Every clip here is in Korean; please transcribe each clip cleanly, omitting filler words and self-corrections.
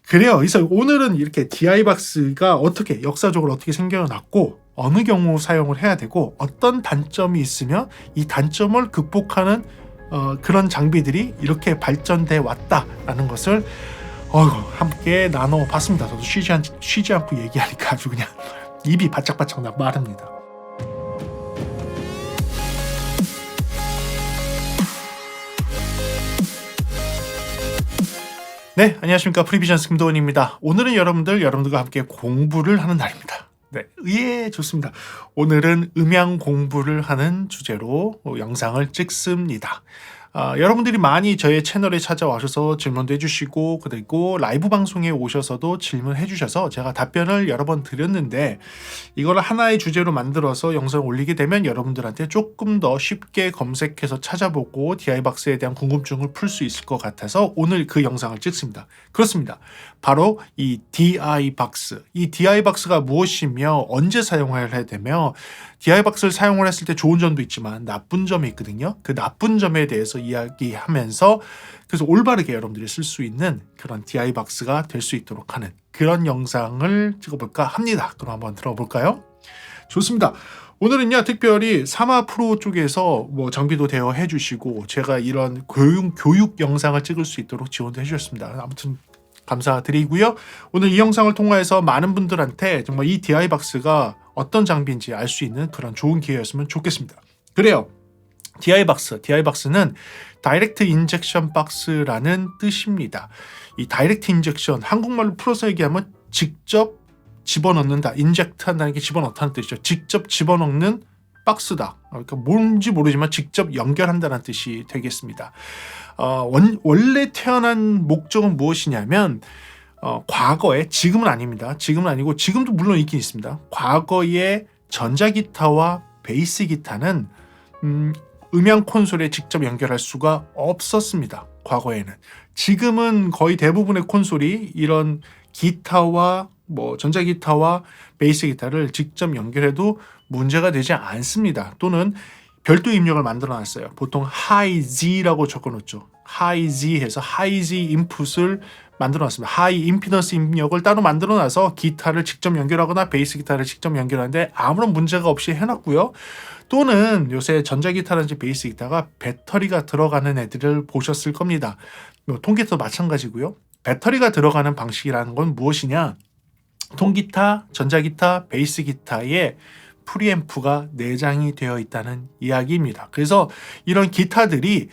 그래요. 그래서 오늘은 이렇게 DI박스가 어떻게 역사적으로 어떻게 생겨났고 어느 경우 사용을 해야 되고 어떤 단점이 있으면 이 단점을 극복하는 그런 장비들이 이렇게 발전돼 왔다라는 것을 함께 나눠봤습니다. 저도 쉬지 않고 얘기하니까 아주 그냥 입이 바짝바짝 마릅니다. 네, 안녕하십니까. 프리비전스 김도원입니다. 오늘은 여러분들과 함께 공부를 하는 날입니다. 네, 예, 좋습니다. 오늘은 음향 공부를 하는 주제로 영상을 찍습니다. 여러분들이 많이 저의 채널에 찾아와셔서 질문도 해주시고 그리고 라이브 방송에 오셔서도 질문해 주셔서 제가 답변을 여러 번 드렸는데 이걸 하나의 주제로 만들어서 영상을 올리게 되면 여러분들한테 조금 더 쉽게 검색해서 찾아보고 DI박스에 대한 궁금증을 풀 수 있을 것 같아서 오늘 그 영상을 찍습니다. 그렇습니다. 바로 이 DI박스. 이 DI박스가 무엇이며 언제 사용을 해야 되며 DI박스를 사용을 했을 때 좋은 점도 있지만 나쁜 점이 있거든요. 그 나쁜 점에 대해서 이야기하면서 그래서 올바르게 여러분들이 쓸 수 있는 그런 DI박스가 될 수 있도록 하는 그런 영상을 찍어볼까 합니다. 그럼 한번 들어볼까요? 좋습니다. 오늘은요 특별히 사마 프로 쪽에서 장비도 대여해 주시고 제가 이런 교육 영상을 찍을 수 있도록 지원도 해주셨습니다. 아무튼 감사드리고요. 오늘 이 영상을 통해서 많은 분들한테 정말 이 DI박스가 어떤 장비인지 알 수 있는 그런 좋은 기회였으면 좋겠습니다. 그래요. DI박스는 다이렉트 인젝션 박스라는 뜻입니다. 이 다이렉트 인젝션 한국말로 풀어서 얘기하면 직접 집어넣는다. 인젝트 한다는 게 집어넣다는 뜻이죠. 직접 집어넣는 박스다. 그러니까 뭔지 모르지만 직접 연결한다는 뜻이 되겠습니다. 원래 태어난 목적은 무엇이냐면 과거에 지금은 아닙니다. 지금은 아니고 지금도 물론 있긴 있습니다. 과거에 전자기타와 베이스 기타는 음향 콘솔에 직접 연결할 수가 없었습니다. 과거에는. 지금은 거의 대부분의 콘솔이 이런 기타와 전자기타와 베이스 기타를 직접 연결해도 문제가 되지 않습니다. 또는 별도 입력을 만들어놨어요. 보통 하이-Z라고 적어놓죠. 하이-Z 해서 하이-Z 인풋을 만들어놨습니다. 하이 임피던스 입력을 따로 만들어놔서 기타를 직접 연결하거나 베이스 기타를 직접 연결하는데 아무런 문제가 없이 해놨고요. 또는 요새 전자기타라든지 베이스 기타가 배터리가 들어가는 애들을 보셨을 겁니다. 통기타도 마찬가지고요. 배터리가 들어가는 방식이라는 건 무엇이냐? 통기타, 전자기타, 베이스 기타에 프리앰프가 내장이 되어 있다는 이야기입니다. 그래서 이런 기타들이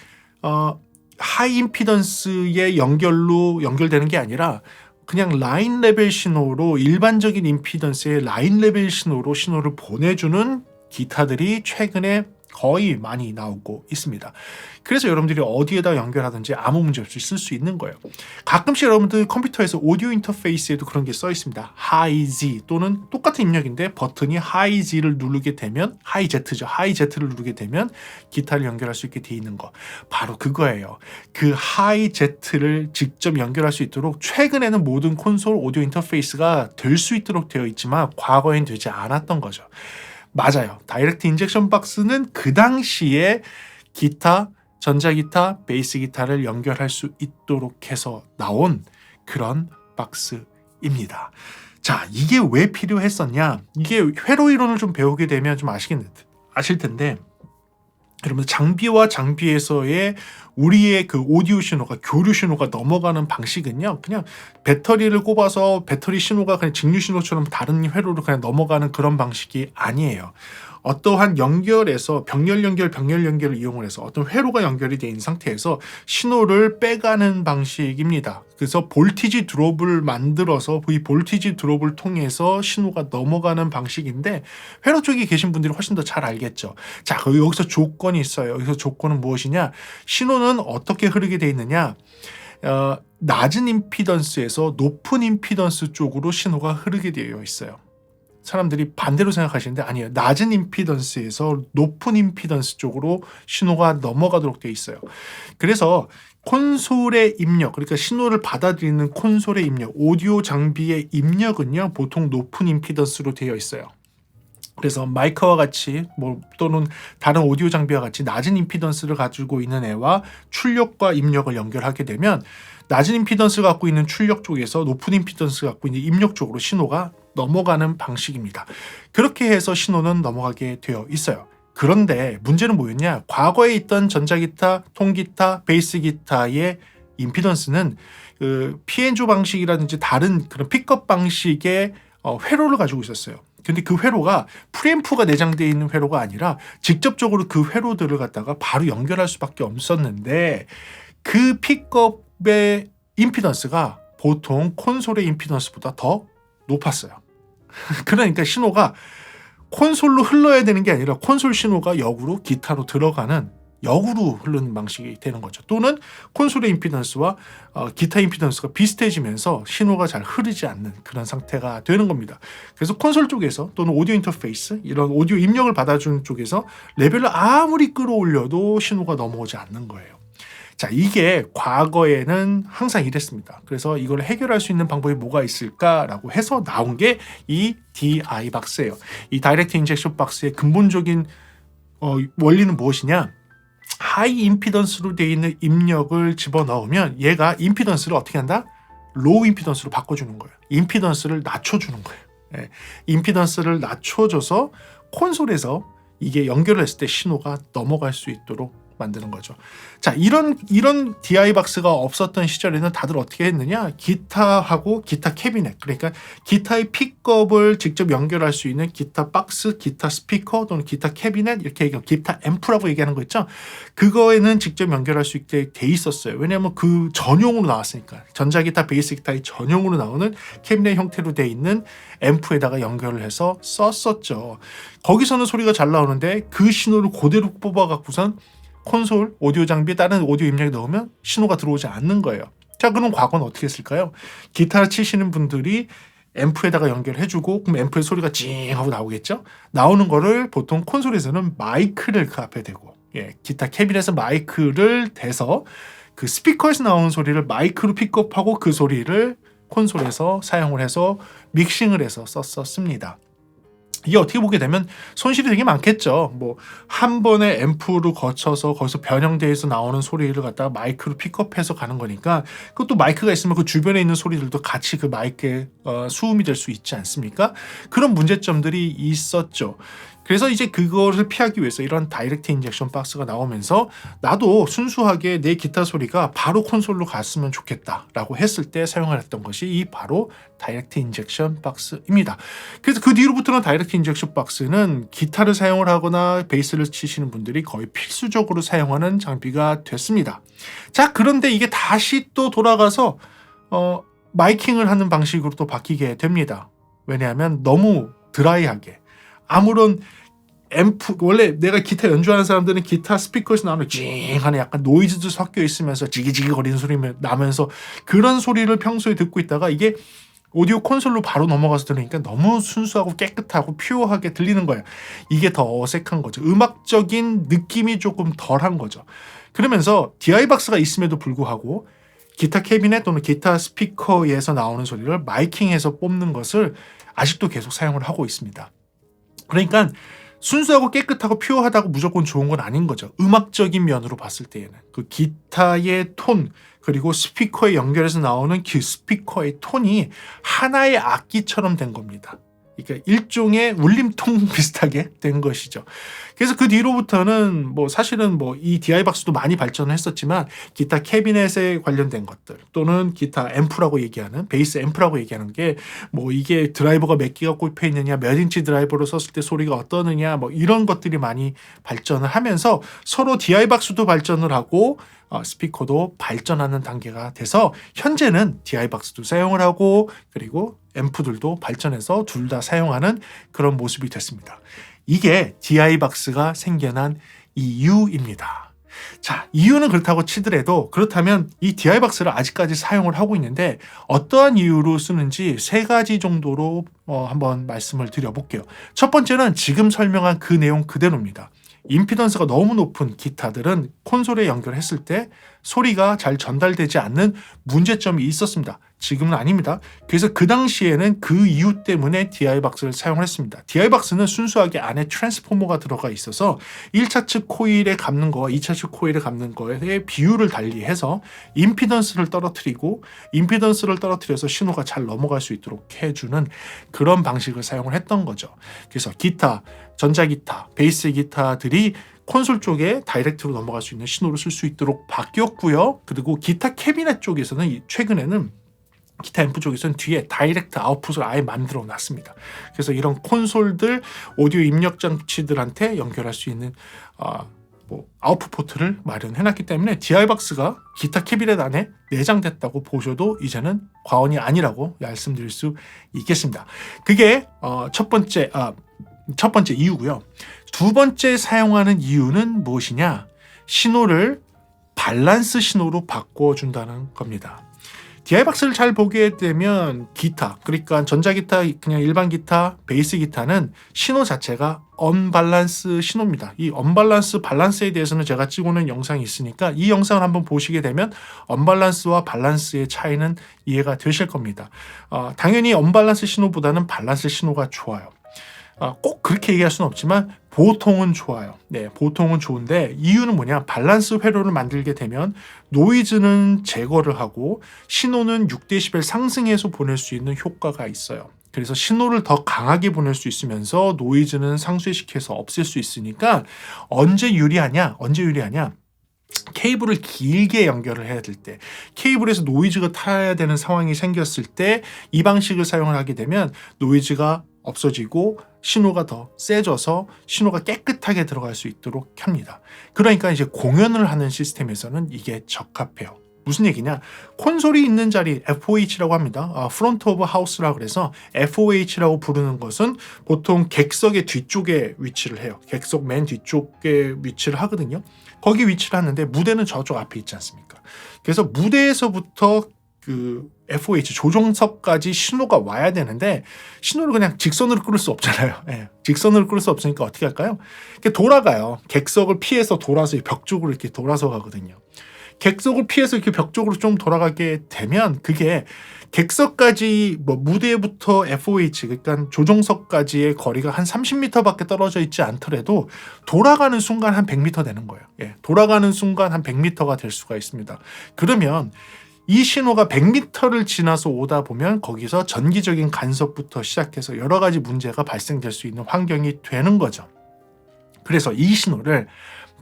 하이 임피던스의 연결로 연결되는 게 아니라 그냥 라인 레벨 신호로 일반적인 임피던스의 라인 레벨 신호로 신호를 보내주는 기타들이 최근에 거의 많이 나오고 있습니다. 그래서 여러분들이 어디에다 연결하든지 아무 문제 없이 쓸 수 있는 거예요. 가끔씩 여러분들 컴퓨터에서 오디오 인터페이스에도 그런 게 써 있습니다. 하이-Z 또는 똑같은 입력인데 버튼이 하이-Z를 누르게 되면 하이-Z죠. 하이-Z를 누르게 되면 기타를 연결할 수 있게 돼 있는 거. 바로 그거예요. 그 하이-Z를 직접 연결할 수 있도록 최근에는 모든 콘솔 오디오 인터페이스가 될 수 있도록 되어 있지만 과거엔 되지 않았던 거죠. 맞아요. 다이렉트 인젝션 박스는 그 당시에 기타, 전자기타, 베이스 기타를 연결할 수 있도록 해서 나온 그런 박스입니다. 자, 이게 왜 필요했었냐? 이게 회로 이론을 좀 배우게 되면 좀 아실 텐데 여러분 장비와 장비에서의 우리의 그 오디오 신호가 교류 신호가 넘어가는 방식은요. 그냥 배터리를 꼽아서 배터리 신호가 그냥 직류 신호처럼 다른 회로로 그냥 넘어가는 그런 방식이 아니에요. 어떠한 연결에서 병렬 연결을 이용을 해서 어떤 회로가 연결이 되어 있는 상태에서 신호를 빼가는 방식입니다. 그래서 볼티지 드롭을 만들어서 이 볼티지 드롭을 통해서 신호가 넘어가는 방식인데 회로 쪽에 계신 분들이 훨씬 더 잘 알겠죠. 자, 여기서 조건이 있어요. 여기서 조건은 무엇이냐? 신호는 어떻게 흐르게 되어 있느냐? 낮은 임피던스에서 높은 임피던스 쪽으로 신호가 흐르게 되어 있어요. 사람들이 반대로 생각하시는데 아니에요. 낮은 임피던스에서 높은 임피던스 쪽으로 신호가 넘어가도록 되어 있어요. 그래서 콘솔의 입력, 그러니까 신호를 받아들이는 콘솔의 입력, 오디오 장비의 입력은요, 보통 높은 임피던스로 되어 있어요. 그래서 마이크와 같이 또는 다른 오디오 장비와 같이 낮은 임피던스를 가지고 있는 애와 출력과 입력을 연결하게 되면 낮은 임피던스를 갖고 있는 출력 쪽에서 높은 임피던스를 갖고 있는 입력 쪽으로 신호가 넘어가는 방식입니다. 그렇게 해서 신호는 넘어가게 되어 있어요. 그런데 문제는 뭐였냐? 과거에 있던 전자기타, 통기타, 베이스 기타의 임피던스는 그 피엔조 방식이라든지 다른 그런 픽업 방식의 회로를 가지고 있었어요. 근데 그 회로가 프리앰프가 내장되어 있는 회로가 아니라 직접적으로 그 회로들을 갖다가 바로 연결할 수밖에 없었는데 그 픽업의 임피던스가 보통 콘솔의 임피던스보다 더 높았어요. 그러니까 신호가 콘솔로 흘러야 되는 게 아니라 콘솔 신호가 역으로 기타로 들어가는 역으로 흐르는 방식이 되는 거죠. 또는 콘솔의 임피던스와 기타 임피던스가 비슷해지면서 신호가 잘 흐르지 않는 그런 상태가 되는 겁니다. 그래서 콘솔 쪽에서 또는 오디오 인터페이스 이런 오디오 입력을 받아주는 쪽에서 레벨을 아무리 끌어올려도 신호가 넘어오지 않는 거예요. 자, 이게 과거에는 항상 이랬습니다. 그래서 이걸 해결할 수 있는 방법이 뭐가 있을까라고 해서 나온 게 이 DI 박스예요. 이 다이렉트 인젝션 박스의 근본적인 원리는 무엇이냐? 하이 임피던스로 되어 있는 입력을 집어넣으면 얘가 임피던스를 어떻게 한다? 로우 임피던스로 바꿔주는 거예요. 임피던스를 낮춰주는 거예요. 예. 임피던스를 낮춰줘서 콘솔에서 이게 연결을 했을 때 신호가 넘어갈 수 있도록 만드는 거죠. 자, 이런 DI 박스가 없었던 시절에는 다들 어떻게 했느냐? 기타하고 기타 캐비넷, 그러니까 기타의 픽업을 직접 연결할 수 있는 기타 박스, 기타 스피커 또는 기타 캐비넷 이렇게 기타 앰프라고 얘기하는 거 있죠? 그거에는 직접 연결할 수 있게 돼 있었어요. 왜냐하면 그 전용으로 나왔으니까. 전자기타, 베이스 기타의 전용으로 나오는 캐비넷 형태로 돼 있는 앰프에다가 연결을 해서 썼었죠. 거기서는 소리가 잘 나오는데 그 신호를 그대로 뽑아갖고선 콘솔, 오디오 장비에 다른 오디오 입력에 넣으면 신호가 들어오지 않는 거예요. 자, 그럼 과거는 어떻게 했을까요? 기타를 치시는 분들이 앰프에다가 연결해주고 그럼 앰프의 소리가 찡 하고 나오겠죠? 나오는 거를 보통 콘솔에서는 마이크를 그 앞에 대고 기타 캐비넷에서 마이크를 대서 그 스피커에서 나오는 소리를 마이크로 픽업하고 그 소리를 콘솔에서 사용을 해서 믹싱을 해서 썼습니다. 이게 어떻게 보게 되면 손실이 되게 많겠죠. 뭐 한 번에 앰프로 거쳐서 거기서 변형돼서 나오는 소리를 갖다가 마이크로 픽업해서 가는 거니까 그것도 마이크가 있으면 그 주변에 있는 소리들도 같이 그 마이크에 수음이 될 수 있지 않습니까? 그런 문제점들이 있었죠. 그래서 이제 그거를 피하기 위해서 이런 다이렉트 인젝션 박스가 나오면서 나도 순수하게 내 기타 소리가 바로 콘솔로 갔으면 좋겠다라고 했을 때 사용을 했던 것이 이 바로 다이렉트 인젝션 박스입니다. 그래서 그 뒤로부터는 다이렉트 인젝션 박스는 기타를 사용을 하거나 베이스를 치시는 분들이 거의 필수적으로 사용하는 장비가 됐습니다. 자, 그런데 이게 다시 또 돌아가서 마이킹을 하는 방식으로 또 바뀌게 됩니다. 왜냐하면 너무 드라이하게 아무런 앰프, 원래 내가 기타 연주하는 사람들은 기타 스피커에서 나오는 찡하는 약간 노이즈도 섞여 있으면서 지기지기 거리는 소리 나면서 그런 소리를 평소에 듣고 있다가 이게 오디오 콘솔로 바로 넘어가서 들으니까 너무 순수하고 깨끗하고 퓨어하게 들리는 거예요. 이게 더 어색한 거죠. 음악적인 느낌이 조금 덜한 거죠. 그러면서 DI 박스가 있음에도 불구하고 기타 캐비넷 또는 기타 스피커에서 나오는 소리를 마이킹해서 뽑는 것을 아직도 계속 사용을 하고 있습니다. 그러니까 순수하고 깨끗하고 퓨어하다고 무조건 좋은 건 아닌 거죠. 음악적인 면으로 봤을 때에는 그 기타의 톤 그리고 스피커에 연결해서 나오는 그 스피커의 톤이 하나의 악기처럼 된 겁니다. 그러니까 일종의 울림통 비슷하게 된 것이죠. 그래서 그 뒤로부터는 뭐 사실은 뭐 이 DI 박스도 많이 발전을 했었지만 기타 캐비넷에 관련된 것들 또는 기타 앰프라고 얘기하는 베이스 앰프라고 얘기하는 게 뭐 이게 드라이버가 몇 개가 꼽혀 있느냐 몇 인치 드라이버로 썼을 때 소리가 어떠느냐 뭐 이런 것들이 많이 발전을 하면서 서로 DI 박스도 발전을 하고 스피커도 발전하는 단계가 돼서 현재는 DI 박스도 사용을 하고 그리고 앰프들도 발전해서 둘 다 사용하는 그런 모습이 됐습니다. 이게 DI 박스가 생겨난 이유입니다. 자, 이유는 그렇다고 치더라도 그렇다면 이 DI 박스를 아직까지 사용을 하고 있는데 어떠한 이유로 쓰는지 세 가지 정도로 한번 말씀을 드려볼게요. 첫 번째는 지금 설명한 그 내용 그대로입니다. 임피던스가 너무 높은 기타들은 콘솔에 연결했을 때 소리가 잘 전달되지 않는 문제점이 있었습니다. 지금은 아닙니다. 그래서 그 당시에는 그 이유 때문에 DI-BUX를 사용을 했습니다. DI-BUX는 순수하게 안에 트랜스포머가 들어가 있어서 1차 측 코일에 감는 거와 2차 측 코일에 감는 거에 비율을 달리해서 임피던스를 떨어뜨리고 임피던스를 떨어뜨려서 신호가 잘 넘어갈 수 있도록 해주는 그런 방식을 사용을 했던 거죠. 그래서 기타, 전자기타, 베이스 기타들이 콘솔 쪽에 다이렉트로 넘어갈 수 있는 신호를 쓸 수 있도록 바뀌었고요. 그리고 기타 캐비넷 쪽에서는 최근에는 기타 앰프 쪽에서는 뒤에 다이렉트 아웃풋을 아예 만들어 놨습니다. 그래서 이런 콘솔들 오디오 입력 장치들한테 연결할 수 있는 아웃풋 포트를 마련해 놨기 때문에 DI-BUX가 기타 캐비넷 안에 내장됐다고 보셔도 이제는 과언이 아니라고 말씀드릴 수 있겠습니다. 그게 첫 번째 이유고요. 두 번째 사용하는 이유는 무엇이냐? 신호를 밸런스 신호로 바꿔준다는 겁니다. DI-BUX를 잘 보게 되면 기타, 그러니까 전자기타, 그냥 일반 기타, 베이스 기타는 신호 자체가 언밸런스 신호입니다. 이 언밸런스, 밸런스에 대해서는 제가 찍어놓은 영상이 있으니까 이 영상을 한번 보시게 되면 언밸런스와 밸런스의 차이는 이해가 되실 겁니다. 당연히 언밸런스 신호보다는 밸런스 신호가 좋아요. 꼭 그렇게 얘기할 수는 없지만 보통은 좋아요. 네, 보통은 좋은데 이유는 뭐냐? 밸런스 회로를 만들게 되면 노이즈는 제거를 하고 신호는 6dB 상승해서 보낼 수 있는 효과가 있어요. 그래서 신호를 더 강하게 보낼 수 있으면서 노이즈는 상쇄시켜서 없앨 수 있으니까 언제 유리하냐? 케이블을 길게 연결을 해야 될 때, 케이블에서 노이즈가 타야 되는 상황이 생겼을 때 이 방식을 사용을 하게 되면 노이즈가 없어지고 신호가 더 세져서 신호가 깨끗하게 들어갈 수 있도록 합니다. 그러니까 이제 공연을 하는 시스템에서는 이게 적합해요. 무슨 얘기냐? 콘솔이 있는 자리 FOH라고 합니다. 프론트 오브 하우스라고 그래서 FOH라고 부르는 것은 보통 객석의 뒤쪽에 위치를 해요. 객석 맨 뒤쪽에 위치를 하거든요. 거기 위치를 하는데 무대는 저쪽 앞에 있지 않습니까? 그래서 무대에서부터 그 FOH 조종석까지 신호가 와야 되는데 신호를 그냥 직선으로 끌을 수 없잖아요. 네, 직선으로 끌을 수 없으니까 어떻게 할까요? 이렇게 돌아가요. 객석을 피해서 돌아서 벽 쪽으로 이렇게 돌아서 가거든요. 객석을 피해서 이렇게 벽 쪽으로 좀 돌아가게 되면 그게 객석까지 무대부터 FOH, 그러니까 조종석까지의 거리가 한 30m밖에 떨어져 있지 않더라도 돌아가는 순간 한 100m 되는 거예요. 예, 돌아가는 순간 한 100m가 될 수가 있습니다. 그러면 이 신호가 100m를 지나서 오다 보면 거기서 전기적인 간섭부터 시작해서 여러 가지 문제가 발생될 수 있는 환경이 되는 거죠. 그래서 이 신호를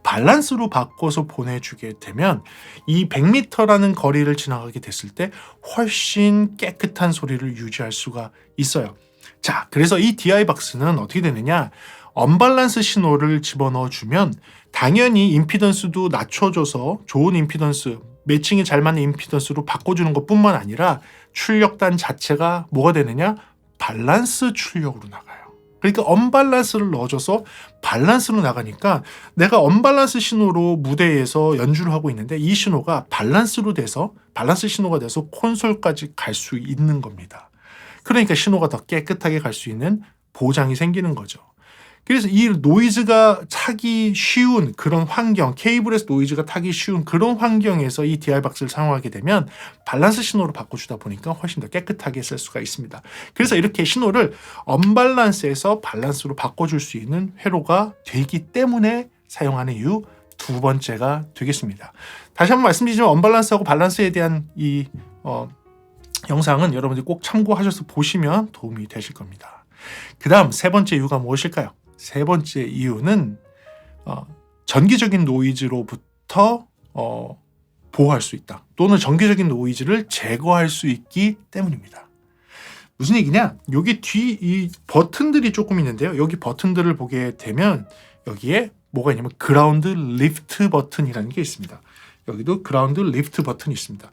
밸런스로 바꿔서 보내주게 되면 이 100m라는 거리를 지나가게 됐을 때 훨씬 깨끗한 소리를 유지할 수가 있어요. 자, 그래서 이 DI-BUX는 어떻게 되느냐? 언밸런스 신호를 집어넣어주면 당연히 임피던스도 낮춰줘서 좋은 임피던스, 매칭이 잘 맞는 임피던스로 바꿔주는 것뿐만 아니라 출력단 자체가 뭐가 되느냐? 밸런스 출력으로 나가요. 그러니까 언밸런스를 넣어줘서 밸런스로 나가니까 내가 언밸런스 신호로 무대에서 연주를 하고 있는데 이 신호가 밸런스로 돼서 밸런스 신호가 돼서 콘솔까지 갈 수 있는 겁니다. 그러니까 신호가 더 깨끗하게 갈 수 있는 보장이 생기는 거죠. 그래서 이 노이즈가 타기 쉬운 그런 환경, 케이블에서 노이즈가 타기 쉬운 그런 환경에서 이 DI-BUX를 사용하게 되면 밸런스 신호로 바꿔주다 보니까 훨씬 더 깨끗하게 쓸 수가 있습니다. 그래서 이렇게 신호를 언밸런스에서 밸런스로 바꿔줄 수 있는 회로가 되기 때문에 사용하는 이유 두 번째가 되겠습니다. 다시 한번 말씀드리지만 언밸런스하고 밸런스에 대한 이 영상은 여러분들이 꼭 참고하셔서 보시면 도움이 되실 겁니다. 그 다음 세 번째 이유가 무엇일까요? 세 번째 이유는 전기적인 노이즈로부터 보호할 수 있다. 또는 전기적인 노이즈를 제거할 수 있기 때문입니다. 무슨 얘기냐? 여기 뒤 이 버튼들이 조금 있는데요. 여기 버튼들을 보게 되면 여기에 뭐가 있냐면 그라운드 리프트 버튼이라는 게 있습니다. 여기도 그라운드 리프트 버튼이 있습니다.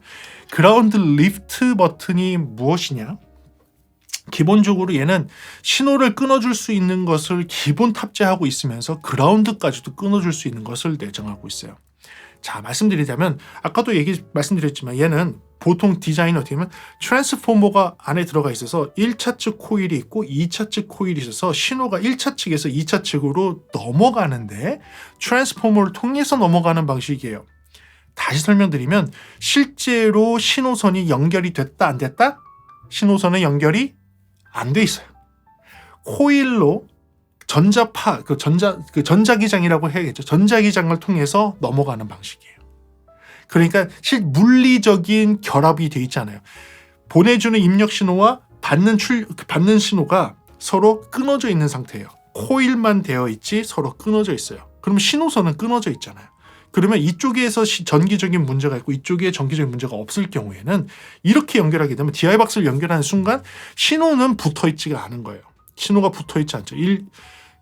그라운드 리프트 버튼이 무엇이냐? 기본적으로 얘는 신호를 끊어줄 수 있는 것을 기본 탑재하고 있으면서 그라운드까지도 끊어줄 수 있는 것을 내정하고 있어요. 자, 말씀드리자면 아까도 말씀드렸지만 얘는 보통 디자인이 어떻게 하면 트랜스포머가 안에 들어가 있어서 1차 측 코일이 있고 2차 측 코일이 있어서 신호가 1차 측에서 2차 측으로 넘어가는데 트랜스포머를 통해서 넘어가는 방식이에요. 다시 설명드리면 실제로 신호선이 연결이 됐다 안 됐다? 신호선은 연결이 안 돼 있어요. 코일로 전자기장이라고 해야겠죠. 전자기장을 통해서 넘어가는 방식이에요. 그러니까 물리적인 결합이 돼 있잖아요. 보내주는 입력 신호와 받는 신호가 서로 끊어져 있는 상태예요. 코일만 되어 있지 서로 끊어져 있어요. 그러면 신호선은 끊어져 있잖아요. 그러면 이쪽에서 전기적인 문제가 있고 이쪽에 전기적인 문제가 없을 경우에는 이렇게 연결하게 되면 DI-박스를 연결하는 순간 신호는 붙어 있지가 않은 거예요. 신호가 붙어 있지 않죠.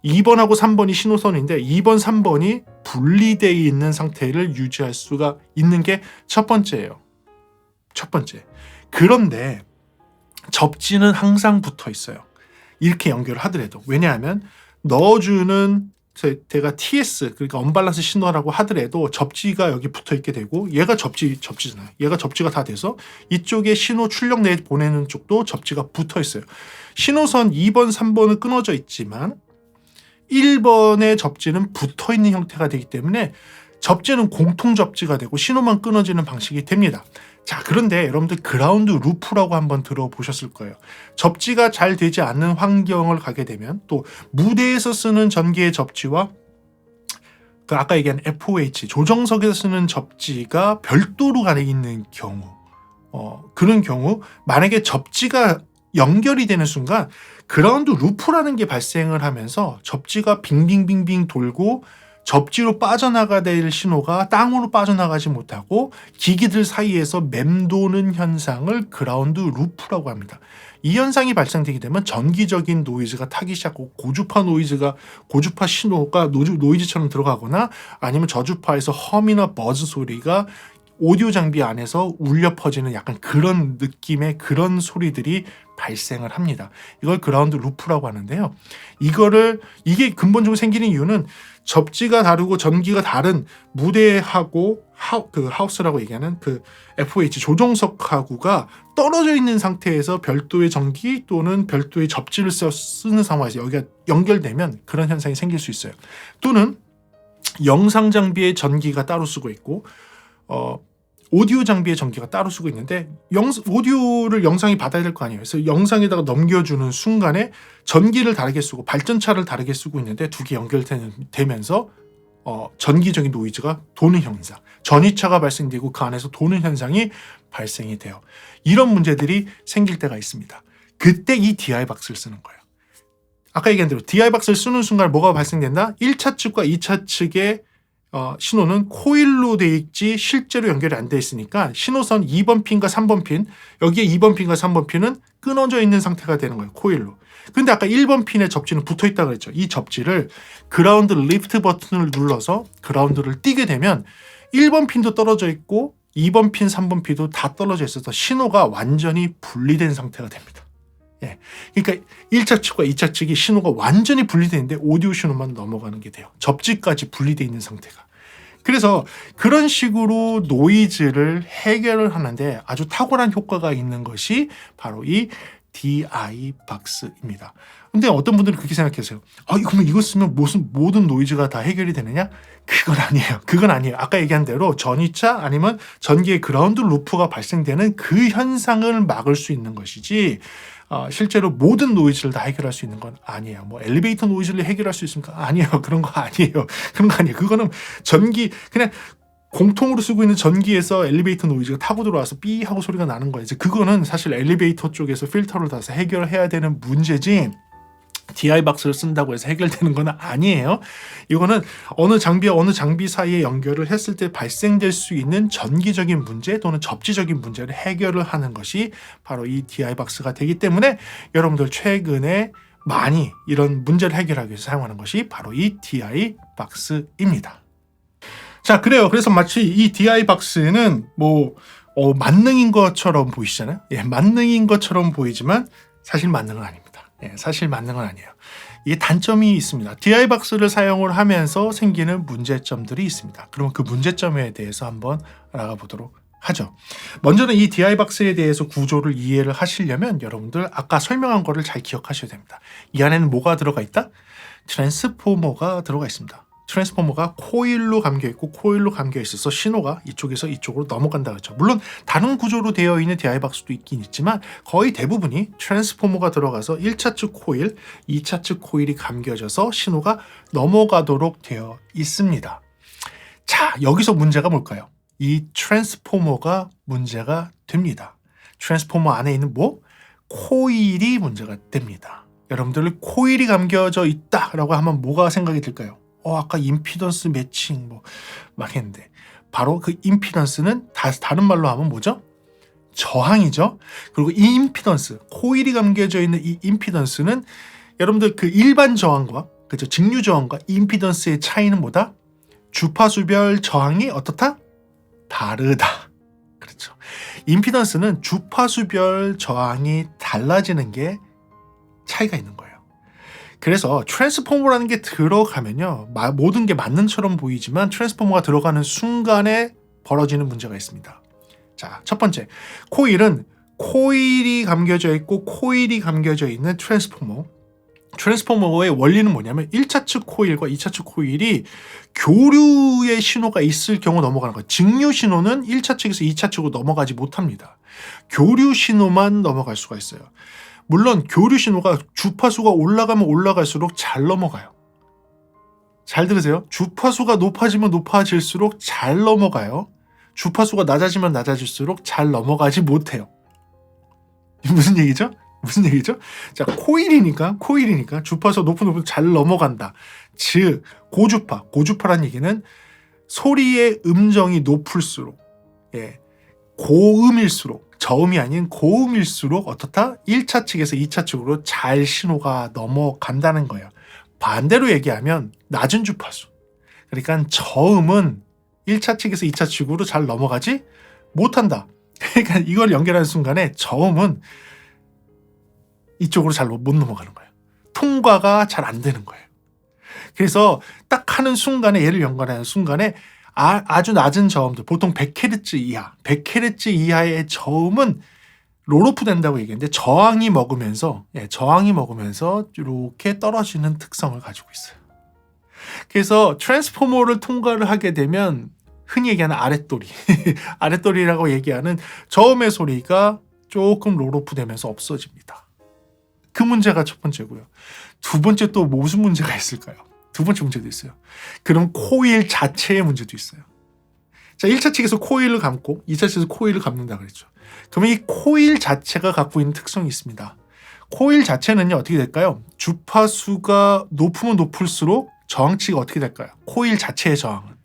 2번하고 3번이 신호선인데 2번, 3번이 분리되어 있는 상태를 유지할 수가 있는 게 첫 번째예요. 첫 번째. 그런데 접지는 항상 붙어 있어요. 이렇게 연결을 하더라도. 왜냐하면 넣어주는 제가 TS, 그러니까 언밸런스 신호라고 하더라도 접지가 여기 붙어 있게 되고 얘가 접지잖아요. 얘가 접지가 다 돼서 이쪽에 신호 출력 내 보내는 쪽도 접지가 붙어 있어요. 신호선 2번, 3번은 끊어져 있지만 1번의 접지는 붙어 있는 형태가 되기 때문에 접지는 공통 접지가 되고 신호만 끊어지는 방식이 됩니다. 자, 그런데 여러분들 그라운드 루프라고 한번 들어보셨을 거예요. 접지가 잘 되지 않는 환경을 가게 되면 또 무대에서 쓰는 전기의 접지와 아까 얘기한 FOH 조정석에서 쓰는 접지가 별도로 가게 있는 경우 그런 경우 만약에 접지가 연결이 되는 순간 그라운드 루프라는 게 발생을 하면서 접지가 빙빙빙빙 돌고 접지로 빠져나가야 될 신호가 땅으로 빠져나가지 못하고 기기들 사이에서 맴도는 현상을 그라운드 루프라고 합니다. 이 현상이 발생되게 되면 전기적인 노이즈가 타기 시작하고 고주파 신호가 노이즈처럼 들어가거나 아니면 저주파에서 험이나 버즈 소리가 오디오 장비 안에서 울려 퍼지는 약간 그런 느낌의 그런 소리들이 발생을 합니다. 이걸 그라운드 루프라고 하는데요. 이게 근본적으로 생기는 이유는 접지가 다르고 전기가 다른 무대하고 하우스라고 얘기하는 그 FOH 조정석하고가 떨어져 있는 상태에서 별도의 전기 또는 별도의 접지를 쓰는 상황에서 여기가 연결되면 그런 현상이 생길 수 있어요. 또는 영상 장비의 전기가 따로 쓰고 있고 오디오 장비의 전기가 따로 쓰고 있는데 오디오를 영상이 받아야 될 거 아니에요. 그래서 영상에다가 넘겨주는 순간에 전기를 다르게 쓰고 발전차를 다르게 쓰고 있는데 두 개 연결되면서 전기적인 노이즈가 도는 현상, 전이차가 발생되고 그 안에서 도는 현상이 발생이 돼요. 이런 문제들이 생길 때가 있습니다. 그때 이 DI-박스를 쓰는 거예요. 아까 얘기한 대로 DI-박스를 쓰는 순간 뭐가 발생된다? 1차 측과 2차 측의 신호는 코일로 돼 있지 실제로 연결이 안 돼 있으니까 신호선 2번 핀과 3번 핀, 여기에 2번 핀과 3번 핀은 끊어져 있는 상태가 되는 거예요. 코일로. 근데 아까 1번 핀에 접지는 붙어 있다고 그랬죠. 이 접지를 그라운드 리프트 버튼을 눌러서 그라운드를 띄게 되면 1번 핀도 떨어져 있고 2번 핀, 3번 핀도 다 떨어져 있어서 신호가 완전히 분리된 상태가 됩니다. 예. 그러니까 1차 측과 2차 측이 신호가 완전히 분리되어 있는데 오디오 신호만 넘어가는 게 돼요. 접지까지 분리되어 있는 상태가. 그래서 그런 식으로 노이즈를 해결을 하는데 아주 탁월한 효과가 있는 것이 바로 이 DI-박스입니다. 근데 어떤 분들은 그렇게 생각하세요. 그러면 이거 쓰면 모든 노이즈가 다 해결이 되느냐? 그건 아니에요. 아까 얘기한 대로 전이차 아니면 전기의 그라운드 루프가 발생되는 그 현상을 막을 수 있는 것이지 실제로 모든 노이즈를 다 해결할 수 있는 건 아니에요. 뭐 엘리베이터 노이즈를 해결할 수 있습니까? 아니에요. 그런 거 아니에요. 그거는 그냥 공통으로 쓰고 있는 전기에서 엘리베이터 노이즈가 타고 들어와서 삐 하고 소리가 나는 거예요. 그거는 사실 엘리베이터 쪽에서 필터를 달아서 해결해야 되는 문제지 DI-박스를 쓴다고 해서 해결되는 건 아니에요. 이거는 어느 장비와 어느 장비 사이에 연결을 했을 때 발생될 수 있는 전기적인 문제 또는 접지적인 문제를 해결을 하는 것이 바로 이 DI-박스가 되기 때문에 여러분들 최근에 많이 이런 문제를 해결하기 위해서 사용하는 것이 바로 이 DI-박스입니다. 자, 그래요. 그래서 마치 이 DI-박스는 만능인 것처럼 보이시잖아요. 예, 만능인 것처럼 보이지만 사실 만능은 아닙니다. 사실 만능은 아니에요. 이게 단점이 있습니다. DI-박스를 사용을 하면서 생기는 문제점들이 있습니다. 그러면 그 문제점에 대해서 한번 알아보도록 하죠. 먼저는 이 DI-박스에 대해서 구조를 이해를 하시려면 여러분들 아까 설명한 거를 잘 기억하셔야 됩니다. 이 안에는 뭐가 들어가 있다? 트랜스포머가 들어가 있습니다. 트랜스포머가 코일로 감겨 있고 코일로 감겨 있어서 신호가 이쪽에서 이쪽으로 넘어간다 그랬죠. 물론 다른 구조로 되어 있는 DI박스도 있긴 있지만 거의 대부분이 트랜스포머가 들어가서 1차측 코일, 2차측 코일이 감겨져서 신호가 넘어가도록 되어 있습니다. 자, 여기서 문제가 뭘까요? 이 트랜스포머가 문제가 됩니다. 트랜스포머 안에 있는 코일이 문제가 됩니다. 여러분들 코일이 감겨져 있다라고 하면 뭐가 생각이 들까요? 아까 임피던스 매칭 막 했는데 바로 그 임피던스는 다른 말로 하면 뭐죠? 저항이죠. 그리고 이 임피던스, 코일이 감겨져 있는 이 임피던스는 여러분들 그 일반 저항과 그죠? 직류 저항과 임피던스의 차이는 뭐다? 주파수별 저항이 어떻다? 다르다. 그렇죠. 임피던스는 주파수별 저항이 달라지는 게 차이가 있는 거예요. 그래서 트랜스포머라는 게 들어가면요, 모든 게 맞는 처럼 보이지만 트랜스포머가 들어가는 순간에 벌어지는 문제가 있습니다. 자, 첫 번째, 코일은 코일이 감겨져 있고 코일이 감겨져 있는 트랜스포머의 원리는 뭐냐면 1차측 코일과 2차측 코일이 교류의 신호가 있을 경우 넘어가는 거예요. 직류 신호는 1차측에서 2차측으로 넘어가지 못합니다. 교류 신호만 넘어갈 수가 있어요. 물론 교류 신호가 주파수가 올라가면 올라갈수록 잘 넘어가요. 잘 들으세요. 주파수가 높아지면 높아질수록 잘 넘어가요. 주파수가 낮아지면 낮아질수록 잘 넘어가지 못해요. 무슨 얘기죠? 자, 코일이니까 주파수 높으면 잘 넘어간다. 즉 고주파라는 얘기는 소리의 음정이 높을수록, 고음일수록, 저음이 아닌 고음일수록 어떻다? 1차측에서 2차측으로 잘 신호가 넘어간다는 거예요. 반대로 얘기하면 낮은 주파수, 그러니까 저음은 1차측에서 2차측으로 잘 넘어가지 못한다. 그러니까 이걸 연결하는 순간에 저음은 이쪽으로 잘 못 넘어가는 거예요. 통과가 잘 안 되는 거예요. 그래서 딱 하는 순간에, 얘를 연결하는 순간에 아주 낮은 저음들, 보통 100Hz 이하, 100Hz 이하의 저음은 롤오프 된다고 얘기했는데 저항이 먹으면서 이렇게 떨어지는 특성을 가지고 있어요. 그래서 트랜스포머를 통과를 하게 되면 흔히 얘기하는 아랫돌이라고 얘기하는 저음의 소리가 조금 롤오프 되면서 없어집니다. 그 문제가 첫 번째고요. 두 번째 또 무슨 문제가 있을까요? 두 번째 문제도 있어요. 그럼 코일 자체의 문제도 있어요. 자, 1차 측에서 코일을 감고 2차 측에서 코일을 감는다 그랬죠. 그러면 이 코일 자체가 갖고 있는 특성이 있습니다. 코일 자체는요, 어떻게 될까요? 주파수가 높으면 높을수록 저항치가 어떻게 될까요? 코일 자체의 저항은.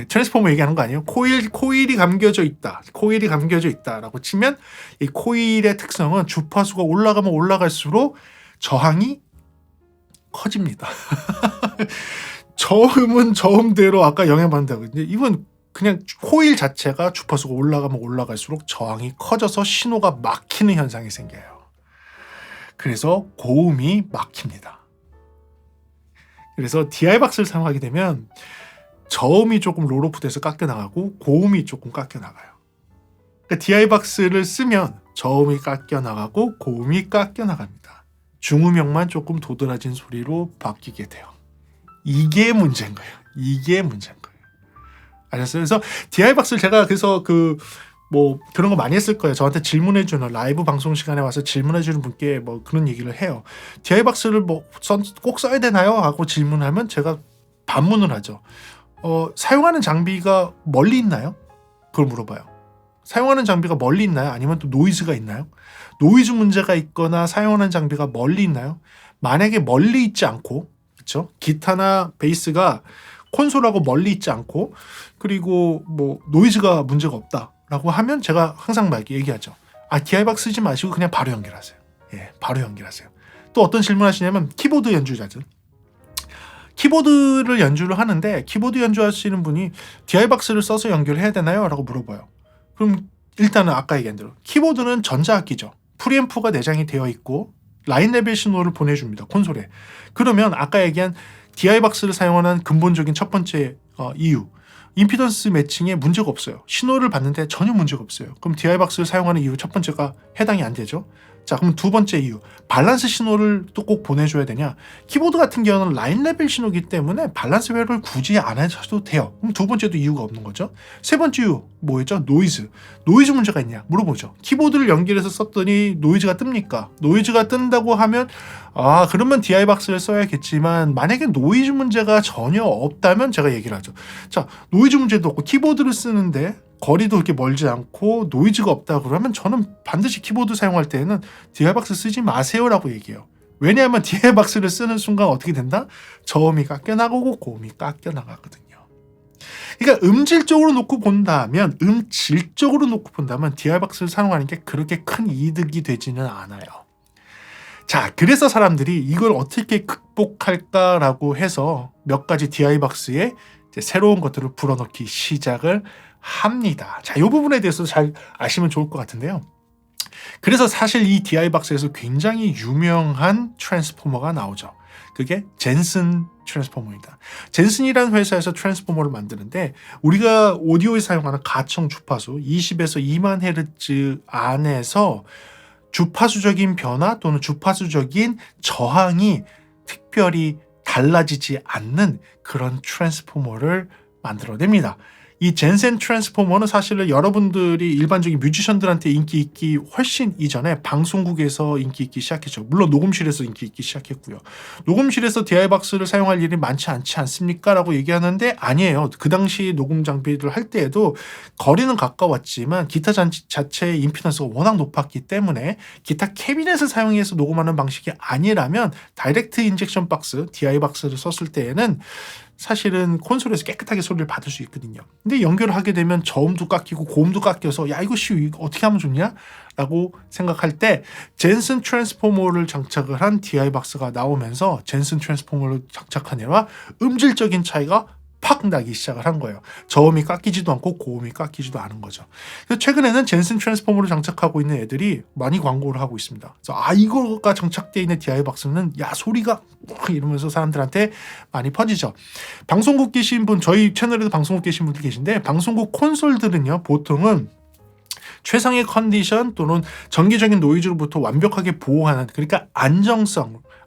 트랜스포머 얘기하는 거 아니에요? 코일이 감겨져 있다라고 치면 이 코일의 특성은 주파수가 올라가면 올라갈수록 저항이 커집니다. 저음은 저음대로 아까 영향받는다고 했는데 이건 그냥 코일 자체가 주파수가 올라가면 올라갈수록 저항이 커져서 신호가 막히는 현상이 생겨요. 그래서 고음이 막힙니다. 그래서 DI박스를 사용하게 되면 저음이 조금 롤오프 돼서 깎여나가고 고음이 조금 깎여나가요. 그러니까 DI박스를 쓰면 저음이 깎여나가고 고음이 깎여나갑니다. 중음역만 조금 도드라진 소리로 바뀌게 돼요. 이게 문제인 거예요. 아셨어요? 그래서 DI박스를 제가 그래서 그런 거 많이 했을 거예요. 저한테 질문해주는 라이브 방송 시간에 와서 질문해주는 분께 그런 얘기를 해요. DI박스를 꼭 써야 되나요? 하고 질문하면 제가 반문을 하죠. 사용하는 장비가 멀리 있나요? 그걸 물어봐요. 사용하는 장비가 멀리 있나요? 아니면 또 노이즈가 있나요? 노이즈 문제가 있거나 사용하는 장비가 멀리 있나요? 만약에 멀리 있지 않고, 그렇죠? 기타나 베이스가 콘솔하고 멀리 있지 않고, 그리고 노이즈가 문제가 없다라고 하면 제가 항상 얘기하죠. DI박스 쓰지 마시고 그냥 바로 연결하세요. 바로 연결하세요. 또 어떤 질문하시냐면 키보드 연주자들. 키보드를 연주를 하는데 키보드 연주하시는 분이 DI박스를 써서 연결해야 되나요? 라고 물어봐요. 그럼 일단은 아까 얘기한 대로 키보드는 전자악기죠. 프리앰프가 내장이 되어 있고 라인 레벨 신호를 보내줍니다. 콘솔에. 그러면 아까 얘기한 DI박스를 사용하는 근본적인 첫 번째 이유, 임피던스 매칭에 문제가 없어요. 신호를 받는데 전혀 문제가 없어요. 그럼 DI박스를 사용하는 이유 첫 번째가 해당이 안 되죠. 자, 그럼 두 번째 이유. 밸런스 신호를 또 꼭 보내줘야 되냐? 키보드 같은 경우는 라인 레벨 신호기 때문에 밸런스 회로를 굳이 안 하셔도 돼요. 그럼 두 번째도 이유가 없는 거죠. 세 번째 이유 뭐였죠? 노이즈. 노이즈 문제가 있냐? 물어보죠. 키보드를 연결해서 썼더니 노이즈가 뜹니까? 노이즈가 뜬다고 하면 그러면 DI박스를 써야겠지만 만약에 노이즈 문제가 전혀 없다면 제가 얘기를 하죠. 자, 노이즈 문제도 없고 키보드를 쓰는데 거리도 그렇게 멀지 않고 노이즈가 없다 그러면 저는 반드시 키보드 사용할 때에는 DI박스 쓰지 마세요라고 얘기해요. 왜냐하면 DI박스를 쓰는 순간 어떻게 된다? 저음이 깎여 나가고 고음이 깎여 나가거든요. 그러니까 음질적으로 놓고 본다면 DI박스를 사용하는 게 그렇게 큰 이득이 되지는 않아요. 자, 그래서 사람들이 이걸 어떻게 극복할까라고 해서 몇 가지 DI박스에 새로운 것들을 불어넣기 시작을 합니다. 자, 이 부분에 대해서 잘 아시면 좋을 것 같은데요. 그래서 사실 이 DI박스에서 굉장히 유명한 트랜스포머가 나오죠. 그게 젠슨 트랜스포머입니다. 젠슨이라는 회사에서 트랜스포머를 만드는데 우리가 오디오에 사용하는 가청 주파수 20에서 2만 헤르츠 안에서 주파수적인 변화 또는 주파수적인 저항이 특별히 달라지지 않는 그런 트랜스포머를 만들어냅니다. 이 젠슨 트랜스포머는 사실은 여러분들이 일반적인 뮤지션들한테 인기 있기 훨씬 이전에 방송국에서 인기 있기 시작했죠. 물론 녹음실에서 인기 있기 시작했고요. 녹음실에서 DI박스를 사용할 일이 많지 않지 않습니까? 라고 얘기하는데 아니에요. 그 당시 녹음 장비를 할 때에도 거리는 가까웠지만 기타 자체의 임피던스가 워낙 높았기 때문에 기타 캐비넷을 사용해서 녹음하는 방식이 아니라면 다이렉트 인젝션 박스, DI박스를 썼을 때에는 사실은 콘솔에서 깨끗하게 소리를 받을 수 있거든요. 근데 연결을 하게 되면 저음도 깎이고 고음도 깎여서 이거 어떻게 하면 좋냐? 라고 생각할 때 젠슨 트랜스포머를 장착을 한 DI박스가 나오면서 젠슨 트랜스포머를 장착한 애와 음질적인 차이가 팍 나기 시작을 한 거예요. 저음이 깎이지도 않고 고음이 깎이지도 않은 거죠. 그래서 최근에는 젠슨 트랜스포머를 장착하고 있는 애들이 많이 광고를 하고 있습니다. 그래서 이거가 장착되어 있는 DI박스는 소리가 이러면서 사람들한테 많이 퍼지죠. 방송국 계신 분, 저희 채널에도 방송국 계신 분들 계신데 방송국 콘솔들은요 보통은 최상의 컨디션 또는 전기적인 노이즈로부터 완벽하게 보호하는, 그러니까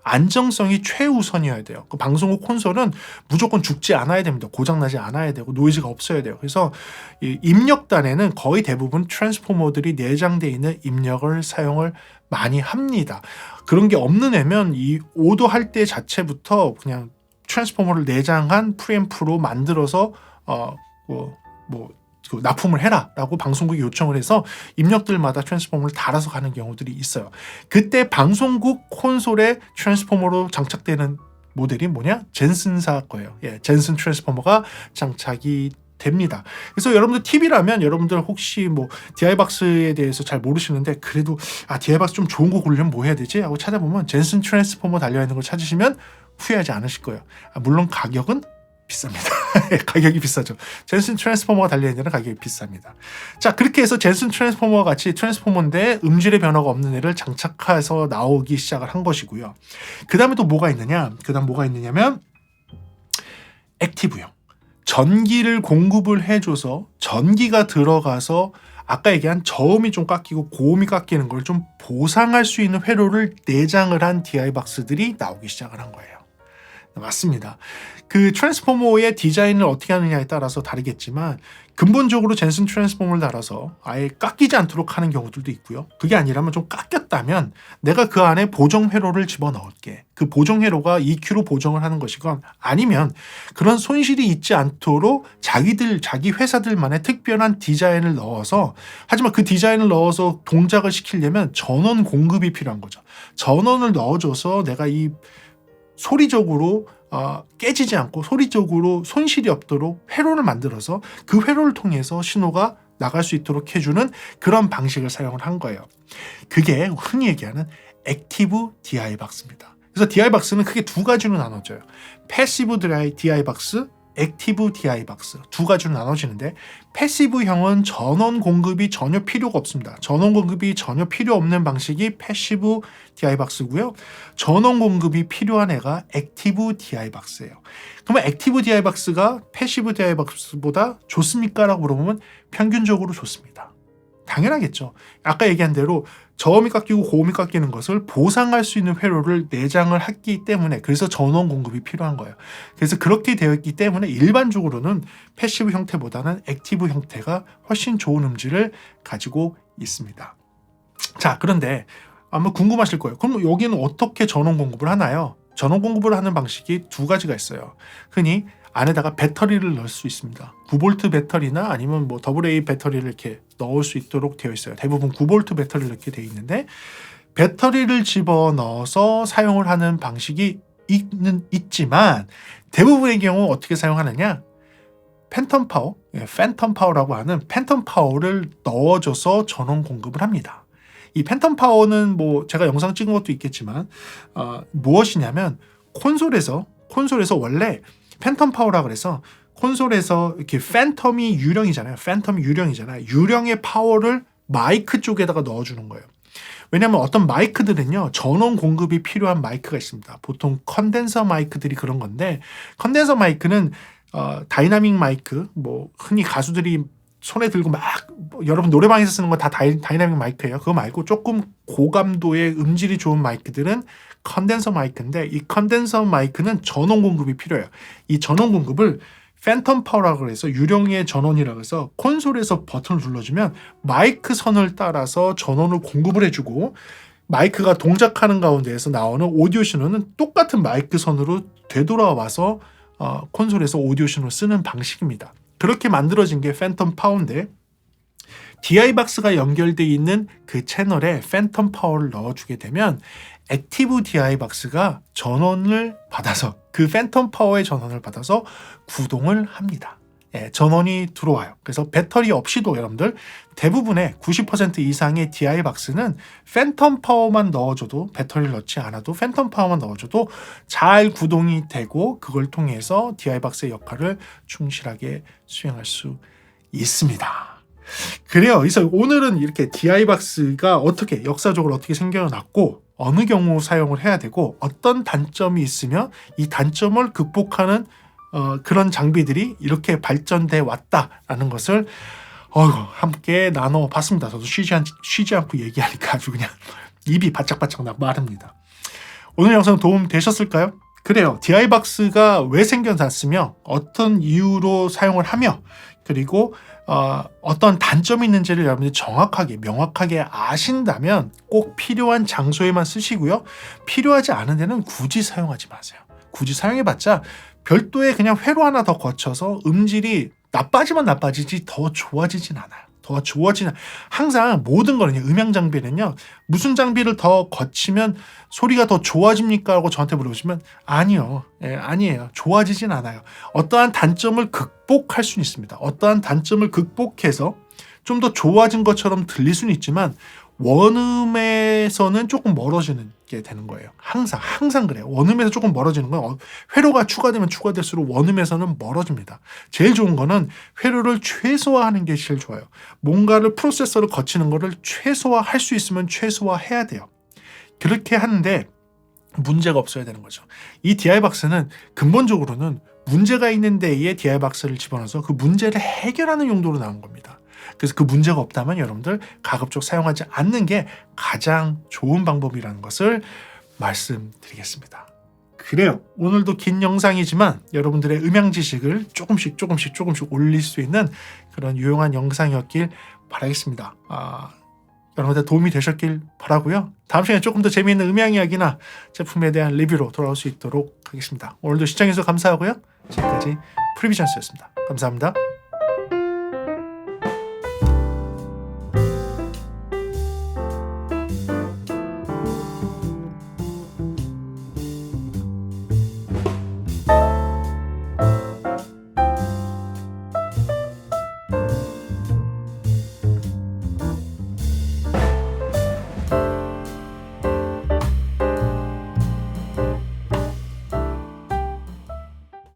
안정성이 최우선이어야 돼요. 그 방송국 콘솔은 무조건 죽지 않아야 됩니다. 고장나지 않아야 되고 노이즈가 없어야 돼요. 그래서 이 입력단에는 거의 대부분 트랜스포머들이 내장되어 있는 입력을 사용을 많이 합니다. 그런 게 없는 애면 이 오더할 때 자체부터 그냥 트랜스포머를 내장한 프리앰프로 만들어서 납품을 해라라고 방송국이 요청을 해서 입력들마다 트랜스포머를 달아서 가는 경우들이 있어요. 그때 방송국 콘솔에 트랜스포머로 장착되는 모델이 뭐냐? 젠슨사 거예요. 젠슨 트랜스포머가 장착이 됩니다. 그래서 여러분들 TV라면 여러분들 혹시 DI박스에 대해서 잘 모르시는데 그래도 DI박스 좀 좋은 거 고르려면 뭐 해야 되지? 하고 찾아보면 젠슨 트랜스포머 달려있는 걸 찾으시면 후회하지 않으실 거예요. 물론 가격은 비쌉니다. 가격이 비싸죠. 젠슨 트랜스포머가 달려있는 애는 가격이 비쌉니다. 자, 그렇게 해서 젠슨 트랜스포머와 같이 트랜스포머인데 음질의 변화가 없는 애를 장착해서 나오기 시작을 한 것이고요. 그 다음에 또 뭐가 있느냐면 액티브형. 전기를 공급을 해줘서 전기가 들어가서 아까 얘기한 저음이 좀 깎이고 고음이 깎이는 걸 좀 보상할 수 있는 회로를 내장을 한 DI박스들이 나오기 시작을 한 거예요. 맞습니다. 그 트랜스포머의 디자인을 어떻게 하느냐에 따라서 다르겠지만 근본적으로 젠슨 트랜스포머를 달아서 아예 깎이지 않도록 하는 경우들도 있고요. 그게 아니라면 좀 깎였다면 내가 그 안에 보정 회로를 집어넣을게. 그 보정 회로가 EQ로 보정을 하는 것이건 아니면 그런 손실이 있지 않도록 자기 회사들만의 특별한 디자인을 넣어서, 하지만 그 디자인을 넣어서 동작을 시키려면 전원 공급이 필요한 거죠. 전원을 넣어줘서 내가 이 소리적으로 깨지지 않고 소리적으로 손실이 없도록 회로를 만들어서 그 회로를 통해서 신호가 나갈 수 있도록 해주는 그런 방식을 사용을 한 거예요. 그게 흔히 얘기하는 액티브 DI박스입니다. 그래서 DI박스는 크게 두 가지로 나눠져요. 패시브 DI박스, 액티브 DI박스 두 가지로 나눠지는데, 패시브형은 전원 공급이 전혀 필요가 없습니다. 전원 공급이 전혀 필요 없는 방식이 패시브 DI박스고요. 전원 공급이 필요한 애가 액티브 DI박스예요. 그러면 액티브 DI박스가 패시브 DI박스보다 좋습니까? 라고 물어보면 평균적으로 좋습니다. 당연하겠죠. 아까 얘기한 대로 저음이 깎이고 고음이 깎이는 것을 보상할 수 있는 회로를 내장을 했기 때문에, 그래서 전원 공급이 필요한 거예요. 그래서 그렇게 되어 있기 때문에 일반적으로는 패시브 형태보다는 액티브 형태가 훨씬 좋은 음질을 가지고 있습니다. 자, 그런데 아마 궁금하실 거예요. 그럼 여기는 어떻게 전원 공급을 하나요? 전원 공급을 하는 방식이 두 가지가 있어요. 흔히 안에다가 배터리를 넣을 수 있습니다. 9V 배터리나 아니면 뭐 AA 배터리를 이렇게 넣을 수 있도록 되어 있어요. 대부분 9V 배터리를 넣게 되어 있는데, 배터리를 집어넣어서 사용을 하는 방식이 있지만 대부분의 경우 어떻게 사용하느냐? 팬텀 파워, 팬텀 파워라고 하는 팬텀 파워를 넣어줘서 전원 공급을 합니다. 이 팬텀 파워는 뭐 제가 영상 찍은 것도 있겠지만 무엇이냐면 콘솔에서 원래 팬텀 파워라 그래서 콘솔에서 이렇게 팬텀이 유령이잖아요. 유령의 파워를 마이크 쪽에다가 넣어주는 거예요. 왜냐하면 어떤 마이크들은요, 전원 공급이 필요한 마이크가 있습니다. 보통 컨덴서 마이크들이 그런 건데, 컨덴서 마이크는 다이나믹 마이크, 뭐 흔히 가수들이 손에 들고 막 여러분 노래방에서 쓰는 거 다 다이나믹 마이크예요. 그거 말고 조금 고감도의 음질이 좋은 마이크들은 컨덴서 마이크인데, 이 컨덴서 마이크는 전원 공급이 필요해요. 이 전원 공급을 팬텀 파워라고 해서 유령의 전원이라고 해서 콘솔에서 버튼을 눌러주면 마이크 선을 따라서 전원을 공급을 해주고, 마이크가 동작하는 가운데에서 나오는 오디오 신호는 똑같은 마이크 선으로 되돌아와서 콘솔에서 오디오 신호를 쓰는 방식입니다. 그렇게 만들어진 게 팬텀 파워인데, DI박스가 연결되어 있는 그 채널에 팬텀 파워를 넣어주게 되면 액티브 DI박스가 전원을 받아서, 그 팬텀 파워의 전원을 받아서 구동을 합니다. 전원이 들어와요. 그래서 배터리 없이도 여러분들 대부분의 90% 이상의 DI박스는 팬텀 파워만 넣어줘도, 배터리를 넣지 않아도 팬텀 파워만 넣어줘도 잘 구동이 되고, 그걸 통해서 DI박스의 역할을 충실하게 수행할 수 있습니다. 그래요. 그래서 오늘은 이렇게 DI박스가 어떻게 역사적으로 어떻게 생겨났고, 어느 경우 사용을 해야 되고, 어떤 단점이 있으면 이 단점을 극복하는 그런 장비들이 이렇게 발전돼 왔다라는 것을 함께 나눠봤습니다. 저도 쉬지 않고 얘기하니까 아주 그냥 입이 바짝바짝 마릅니다. 오늘 영상 도움 되셨을까요? 그래요. DI박스가 왜 생겨났으며 어떤 이유로 사용을 하며, 그리고 어떤 단점이 있는지를 여러분들이 정확하게 명확하게 아신다면 꼭 필요한 장소에만 쓰시고요. 필요하지 않은 데는 굳이 사용하지 마세요. 굳이 사용해봤자 별도의 그냥 회로 하나 더 거쳐서 음질이 나빠지면 나빠지지 더 좋아지진 않아요. 항상 모든 거는요, 음향 장비는요, 무슨 장비를 더 거치면 소리가 더 좋아집니까? 라고 저한테 물어보시면 아니요. 아니에요. 좋아지진 않아요. 어떠한 단점을 극복할 수는 있습니다. 어떠한 단점을 극복해서 좀 더 좋아진 것처럼 들릴 수는 있지만 원음에서는 조금 멀어지는 게 되는 거예요. 항상 그래요. 원음에서 조금 멀어지는 건 회로가 추가되면 추가될수록 원음에서는 멀어집니다. 제일 좋은 거는 회로를 최소화하는 게 제일 좋아요. 뭔가를 프로세서를 거치는 거를 최소화할 수 있으면 최소화해야 돼요. 그렇게 하는데 문제가 없어야 되는 거죠. 이 DI박스는 근본적으로는 문제가 있는 데에 DI박스를 집어넣어서 그 문제를 해결하는 용도로 나온 겁니다. 그래서 그 문제가 없다면 여러분들 가급적 사용하지 않는 게 가장 좋은 방법이라는 것을 말씀드리겠습니다. 그래요. 오늘도 긴 영상이지만 여러분들의 음향 지식을 조금씩 올릴 수 있는 그런 유용한 영상이었길 바라겠습니다. 여러분들 도움이 되셨길 바라고요. 다음 시간에 조금 더 재미있는 음향 이야기나 제품에 대한 리뷰로 돌아올 수 있도록 하겠습니다. 오늘도 시청해주셔서 감사하고요. 지금까지 프리비전스였습니다. 감사합니다.